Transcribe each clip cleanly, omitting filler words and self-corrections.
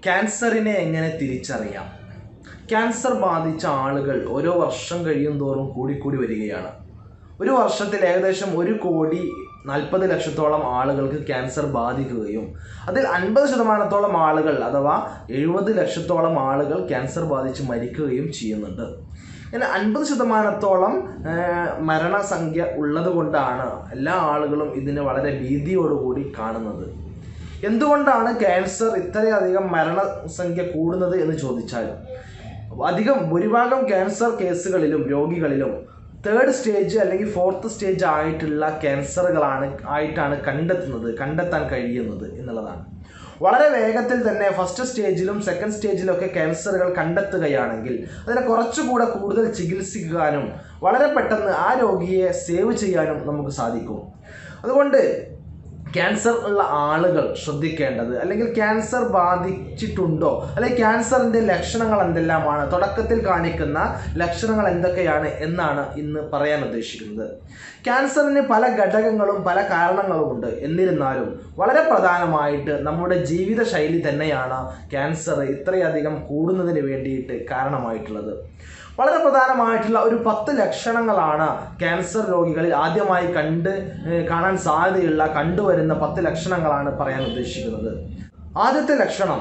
ക്യാൻസറിനെ എങ്ങനെ തിരിച്ചറിയാം? ക്യാൻസർ ബാധിച്ച ആളുകൾ ഓരോ വർഷം കഴിയുന്തോറും കൂടിക്കൂടി വരികയാണ്. ഒരു വർഷത്തിൽ ഏകദേശം 1,40,00,000 ആളുകൾക്ക് ക്യാൻസർ ബാധിക്കുകയും അതിൽ 50% ആളുകൾ അഥവാ 70 ലക്ഷത്തോളം ആളുകൾ ക്യാൻസർ ബാധിച്ച് മരിക്കുകയും ചെയ്യുന്നുണ്ട്. ഇങ്ങനെ 50% മരണസംഖ്യ ഉള്ളത് കൊണ്ടാണ് എല്ലാ ആളുകളും ഇതിനെ വളരെ ഭീതിയോടുകൂടി കാണുന്നത്. എന്തുകൊണ്ടാണ് ക്യാൻസർ ഇത്രയധികം മരണസംഖ്യ കൂടുന്നത് എന്ന് ചോദിച്ചാൽ, ഭൂരിഭാഗം ക്യാൻസർ കേസുകളിലും രോഗികളിലും 3rd സ്റ്റേജ് അല്ലെങ്കിൽ 4th സ്റ്റേജ് ആയിട്ടുള്ള ക്യാൻസറുകളാണ് കണ്ടെത്താൻ കഴിയുന്നത് എന്നുള്ളതാണ്. വളരെ വേഗത്തിൽ തന്നെ 1st സ്റ്റേജിലും 2nd സ്റ്റേജിലൊക്കെ ക്യാൻസറുകൾ കണ്ടെത്തുകയാണെങ്കിൽ അതിനെ കുറച്ചുകൂടെ കൂടുതൽ ചികിത്സിക്കാനും വളരെ പെട്ടെന്ന് ആ രോഗിയെ സേവ് ചെയ്യാനും നമുക്ക് സാധിക്കും. അതുകൊണ്ട് ക്യാൻസർ ഉള്ള ആളുകൾ ശ്രദ്ധിക്കേണ്ടത്, അല്ലെങ്കിൽ ക്യാൻസർ ബാധിച്ചിട്ടുണ്ടോ, അല്ലെങ്കിൽ ക്യാൻസറിൻ്റെ ലക്ഷണങ്ങൾ എന്തെല്ലാമാണ്, തുടക്കത്തിൽ കാണിക്കുന്ന ലക്ഷണങ്ങൾ എന്തൊക്കെയാണ് എന്നാണ് ഇന്ന് പറയാൻ ഉദ്ദേശിക്കുന്നത്. ക്യാൻസറിന് പല ഘടകങ്ങളും പല കാരണങ്ങളുമുണ്ട്. എന്നിരുന്നാലും വളരെ പ്രധാനമായിട്ട് നമ്മുടെ ജീവിതശൈലി തന്നെയാണ് ക്യാൻസർ ഇത്രയധികം കൂടുന്നതിന് വേണ്ടിയിട്ട് കാരണമായിട്ടുള്ളത്. വളരെ പ്രധാനമായിട്ടുള്ള ഒരു 10 ലക്ഷണങ്ങളാണ് ക്യാൻസർ രോഗികളിൽ ആദ്യമായി കാണാൻ സാധ്യതയുള്ള കണ്ടുവരുന്ന 10 ലക്ഷണങ്ങളാണ് പറയാൻ ഉദ്ദേശിക്കുന്നത്. ആദ്യത്തെ ലക്ഷണം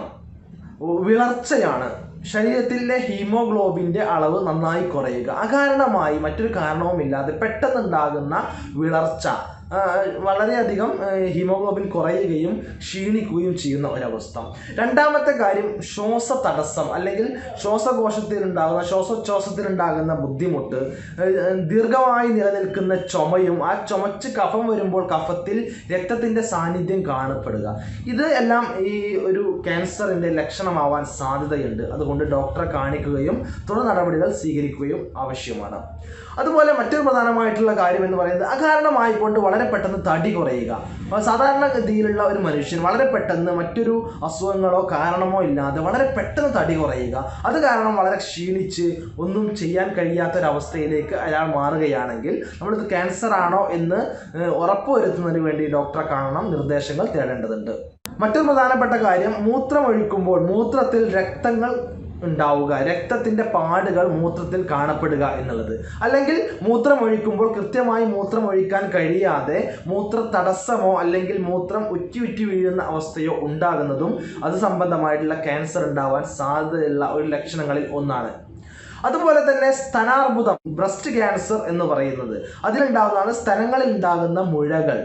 വിളർച്ചയാണ്. ശരീരത്തിലെ ഹീമോഗ്ലോബിൻ്റെ അളവ് നന്നായി കുറയുക. അകാരണമായി മറ്റൊരു കാരണവുമില്ലാതെ പെട്ടെന്നുണ്ടാകുന്ന വിളർച്ച, വളരെയധികം ഹീമോഗ്ലോബിൻ കുറയുകയും ക്ഷീണിക്കുകയും ചെയ്യുന്ന ഒരവസ്ഥ. രണ്ടാമത്തെ കാര്യം ശ്വാസതടസ്സം, അല്ലെങ്കിൽ ശ്വാസോച്ഛ്വാസത്തിലുണ്ടാകുന്ന ബുദ്ധിമുട്ട്, ദീർഘമായി നിലനിൽക്കുന്ന ചുമയും ആ ചുമച്ച് കഫം വരുമ്പോൾ കഫത്തിൽ രക്തത്തിൻ്റെ സാന്നിധ്യം കാണപ്പെടുക. ഇത് എല്ലാം ഈ ഒരു ക്യാൻസറിൻ്റെ ലക്ഷണമാവാൻ സാധ്യതയുണ്ട്. അതുകൊണ്ട് ഡോക്ടറെ കാണിക്കുകയും തുടർ നടപടികൾ സ്വീകരിക്കുകയും ആവശ്യമാണ്. അതുപോലെ മറ്റൊരു പ്രധാനമായിട്ടുള്ള കാര്യം എന്ന് പറയുന്നത് അകാരണമായിക്കൊണ്ട് വളരെ പെട്ടെന്ന് തടി കുറയുക. സാധാരണഗതിയിലുള്ള ഒരു മനുഷ്യൻ വളരെ പെട്ടെന്ന് മറ്റൊരു അസുഖങ്ങളോ കാരണമോ ഇല്ലാതെ വളരെ പെട്ടെന്ന് തടി കുറയുക, അത് കാരണം വളരെ ക്ഷീണിച്ച് ഒന്നും ചെയ്യാൻ കഴിയാത്തൊരവസ്ഥയിലേക്ക് അയാൾ മാറുകയാണെങ്കിൽ നമ്മളിത് ക്യാൻസർ ആണോ എന്ന് ഉറപ്പുവരുത്തുന്നതിന് വേണ്ടി ഡോക്ടറെ കാണണം, നിർദ്ദേശങ്ങൾ തേടേണ്ടതുണ്ട്. മറ്റൊരു പ്രധാനപ്പെട്ട കാര്യം മൂത്രമൊഴിക്കുമ്പോൾ മൂത്രത്തിൽ രക്തങ്ങൾ ഉണ്ടാവുക, രക്തത്തിൻ്റെ പാടുകൾ മൂത്രത്തിൽ കാണപ്പെടുക എന്നുള്ളത്. അല്ലെങ്കിൽ മൂത്രമൊഴിക്കുമ്പോൾ കൃത്യമായി മൂത്രമൊഴിക്കാൻ കഴിയാതെ മൂത്ര തടസ്സമോ അല്ലെങ്കിൽ മൂത്രം ഉറ്റി വീഴുന്ന അവസ്ഥയോ ഉണ്ടാകുന്നതും അത് സംബന്ധമായിട്ടുള്ള ക്യാൻസർ ഉണ്ടാവാൻ സാധ്യതയുള്ള ഒരു ലക്ഷണങ്ങളിൽ ഒന്നാണ്. അതുപോലെ തന്നെ സ്തനാർബുദം, ബ്രസ്റ്റ് ക്യാൻസർ എന്ന് പറയുന്നത്, അതിലുണ്ടാകുന്നതാണ് സ്തനങ്ങളിൽ ഉണ്ടാകുന്ന മുഴകൾ.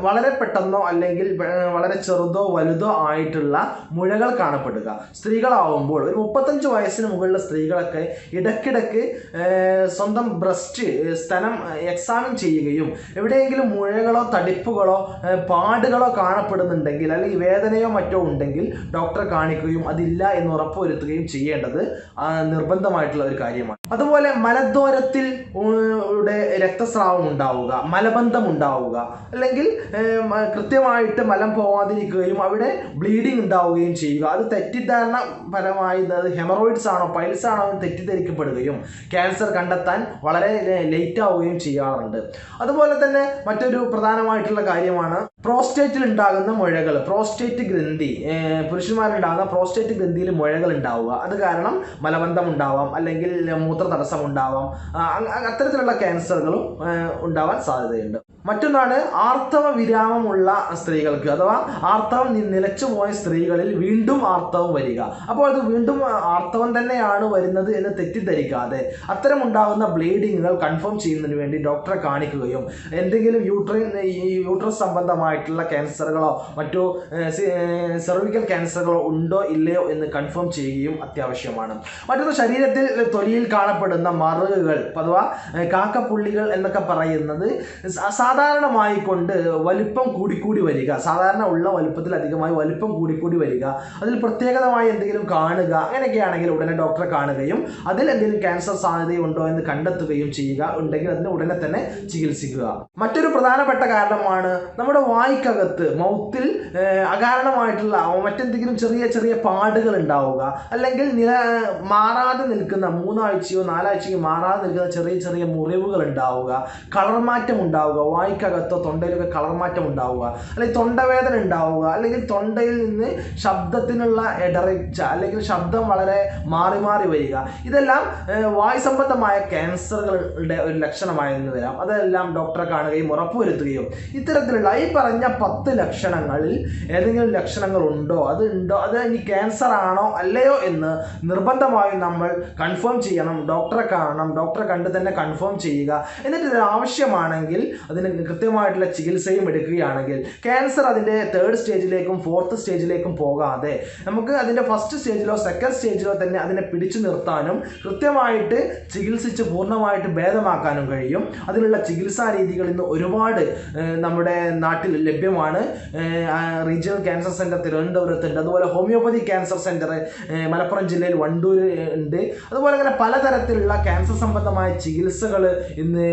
വളരെ പെട്ടെന്നോ അല്ലെങ്കിൽ വളരെ ചെറുതോ വലുതോ ആയിട്ടുള്ള മുഴകൾ കാണപ്പെടുക. സ്ത്രീകളാവുമ്പോൾ ഒരു 35 വയസ്സിന് മുകളിലുള്ള സ്ത്രീകളൊക്കെ ഇടയ്ക്കിടയ്ക്ക് സ്വന്തം സ്തനം എക്സാമിൻ ചെയ്യുകയും എവിടെയെങ്കിലും മുഴകളോ തടിപ്പുകളോ പാടുകളോ കാണപ്പെടുന്നുണ്ടെങ്കിൽ അല്ലെങ്കിൽ വേദനയോ മറ്റോ ഉണ്ടെങ്കിൽ ഡോക്ടറെ കാണിക്കുകയും അതില്ല എന്ന് ഉറപ്പുവരുത്തുകയും ചെയ്യേണ്ടത് നിർബന്ധമായിട്ടുള്ള ഒരു കാര്യമാണ്. അതുപോലെ മലദ്വാരത്തിൽ രക്തസ്രാവം ഉണ്ടാവുക, മലബന്ധം ഉണ്ടാവുക, അല്ലെങ്കിൽ കൃത്യമായിട്ട് മലം പോവാതിരിക്കുകയും അവിടെ ബ്ലീഡിങ് ഉണ്ടാവുകയും ചെയ്യുക. അത് തെറ്റിദ്ധാരണ പരമായി ഹെമറോയിഡ്സ് ആണോ പൈൽസ് ആണോ എന്ന് തെറ്റിദ്ധരിക്കപ്പെടുകയും ക്യാൻസർ കണ്ടെത്താൻ വളരെ ലേറ്റ് ആവുകയും ചെയ്യാറുണ്ട്. അതുപോലെ തന്നെ മറ്റൊരു പ്രധാനമായിട്ടുള്ള കാര്യമാണ് പ്രോസ്റ്റേറ്റിൽ ഉണ്ടാകുന്ന മുഴകൾ. പ്രോസ്റ്റേറ്റ് ഗ്രന്ഥി, പുരുഷന്മാരുണ്ടാകുന്ന പ്രോസ്റ്റേറ്റ് ഗ്രന്ഥിയിൽ മുഴകൾ ഉണ്ടാവുക, അത് കാരണം മലബന്ധം ഉണ്ടാവാം, അല്ലെങ്കിൽ മൂത്ര തടസ്സം ഉണ്ടാവാം. അത്തരത്തിലുള്ള ക്യാൻസറുകളും ഉണ്ടാവാൻ സാധ്യതയുണ്ട്. മറ്റൊന്നാണ് ആർത്തവ വിരാമമുള്ള സ്ത്രീകൾക്ക്, അഥവാ ആർത്തവം നിലച്ചുപോയ സ്ത്രീകളിൽ വീണ്ടും ആർത്തവം വരിക. അപ്പോൾ അത് വീണ്ടും ആർത്തവം തന്നെയാണ് വരുന്നത് എന്ന് തെറ്റിദ്ധരിക്കാതെ അത്തരം ഉണ്ടാകുന്ന ബ്ലീഡിങ്ങുകൾ കൺഫേം ചെയ്യുന്നതിന് വേണ്ടി ഡോക്ടറെ കാണിക്കുകയും എന്തെങ്കിലും യൂട്രസ് സംബന്ധമായിട്ടുള്ള ക്യാൻസറുകളോ മറ്റോ സെർവിക്കൽ ക്യാൻസറുകളോ ഉണ്ടോ ഇല്ലയോ എന്ന് കൺഫേം ചെയ്യുകയും അത്യാവശ്യമാണ്. മറ്റൊന്ന് ശരീരത്തിൽ തൊലിയിൽ കാണപ്പെടുന്ന മറുകുകൾ അഥവാ കാക്കപ്പുള്ളികൾ എന്നൊക്കെ പറയുന്നത് സാധാരണമായി കൊണ്ട് വലിപ്പം കൂടിക്കൂടി വരിക, സാധാരണ ഉള്ള വലിപ്പത്തിൽ അധികമായി വലിപ്പം കൂടിക്കൂടി വരിക, അതിൽ പ്രത്യേകതമായി എന്തെങ്കിലും കാണുക, അങ്ങനെയൊക്കെയാണെങ്കിൽ ഉടനെ ഡോക്ടറെ കാണുകയും അതിൽ എന്തെങ്കിലും ക്യാൻസർ സാധ്യതയുണ്ടോ എന്ന് കണ്ടെത്തുകയും ചെയ്യുക. ഉണ്ടെങ്കിൽ അതിന് ഉടനെ തന്നെ ചികിത്സിക്കുക. മറ്റൊരു പ്രധാനപ്പെട്ട കാരണമാണ് നമ്മുടെ വായ്ക്കകത്ത് മൗത്തിൽ അകാരണമായിട്ടുള്ള മറ്റെന്തെങ്കിലും ചെറിയ ചെറിയ പാടുകൾ ഉണ്ടാവുക, അല്ലെങ്കിൽ മാറാതെ നിൽക്കുന്ന 3 ആഴ്ചയോ 4 ആഴ്ചയോ മാറാതെ നിൽക്കുന്ന ചെറിയ ചെറിയ മുറിവുകൾ ഉണ്ടാവുക, കളർ മാറ്റം ഉണ്ടാവുക, വായ്ക്കകത്തോ തൊണ്ടയിലൊക്കെ കളർ മാറ്റം ഉണ്ടാവുക, അല്ലെങ്കിൽ തൊണ്ടവേദന ഉണ്ടാവുക, അല്ലെങ്കിൽ തൊണ്ടയിൽ നിന്ന് ശബ്ദത്തിനുള്ള ഇടറിച്ച അല്ലെങ്കിൽ ശബ്ദം വളരെ മാറി മാറി വരിക, ഇതെല്ലാം വായു സംബന്ധമായ ക്യാൻസറുകളുടെ ഒരു ലക്ഷണമായെന്ന് വരാം. അതെല്ലാം ഡോക്ടറെ കാണുകയും ഉറപ്പുവരുത്തുകയും ഇത്തരത്തിലുള്ള ഈ പറഞ്ഞ 10 ലക്ഷണങ്ങളിൽ ഏതെങ്കിലും ലക്ഷണങ്ങൾ ഉണ്ടോ, അത് ഇനി ക്യാൻസർ ആണോ അല്ലയോ എന്ന് നിർബന്ധമായും നമ്മൾ കൺഫേം ചെയ്യണം. ഡോക്ടറെ കാണണം, ഡോക്ടറെ കണ്ട് തന്നെ കൺഫേം ചെയ്യുക. എന്നിട്ട് ഇത് ആവശ്യമാണെങ്കിൽ അതിന് കൃത്യമായിട്ടുള്ള ചികിത്സയും എടുക്കുകയാണെങ്കിൽ ക്യാൻസർ അതിൻ്റെ 3rd സ്റ്റേജിലേക്കും 4th സ്റ്റേജിലേക്കും പോകാതെ നമുക്ക് അതിൻ്റെ 1st സ്റ്റേജിലോ 2nd സ്റ്റേജിലോ തന്നെ അതിനെ പിടിച്ചു നിർത്താനും കൃത്യമായിട്ട് ചികിത്സിച്ച് പൂർണ്ണമായിട്ട് ഭേദമാക്കാനും കഴിയും. അതിനുള്ള ചികിത്സാ രീതികൾ ഇന്ന് ഒരുപാട് നമ്മുടെ നാട്ടിൽ ലഭ്യമാണ്. റീജിയണൽ ക്യാൻസർ സെൻറ്റർ തിരുവനന്തപുരത്തുണ്ട്, അതുപോലെ ഹോമിയോപ്പതി ക്യാൻസർ സെൻറ്റർ മലപ്പുറം ജില്ലയിൽ വണ്ടൂർ ഉണ്ട്. അതുപോലെ അങ്ങനെ പലതരത്തിലുള്ള ക്യാൻസർ സംബന്ധമായ ചികിത്സകൾ ഇന്ന്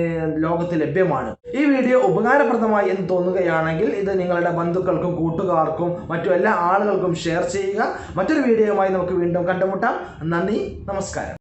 ലോകത്ത് ലഭ്യമാണ്. ഈ വീഡിയോ ഉപകാരപ്രദമായി എന്ന് തോന്നുകയാണെങ്കിൽ ഇത് നിങ്ങളുടെ ബന്ധുക്കൾക്കും കൂട്ടുകാർക്കും മറ്റു എല്ലാ ആളുകൾക്കും ഷെയർ ചെയ്യുക. മറ്റൊരു വീഡിയോയുമായി നമുക്ക് വീണ്ടും കണ്ടുമുട്ടാം. നന്ദി, നമസ്കാരം.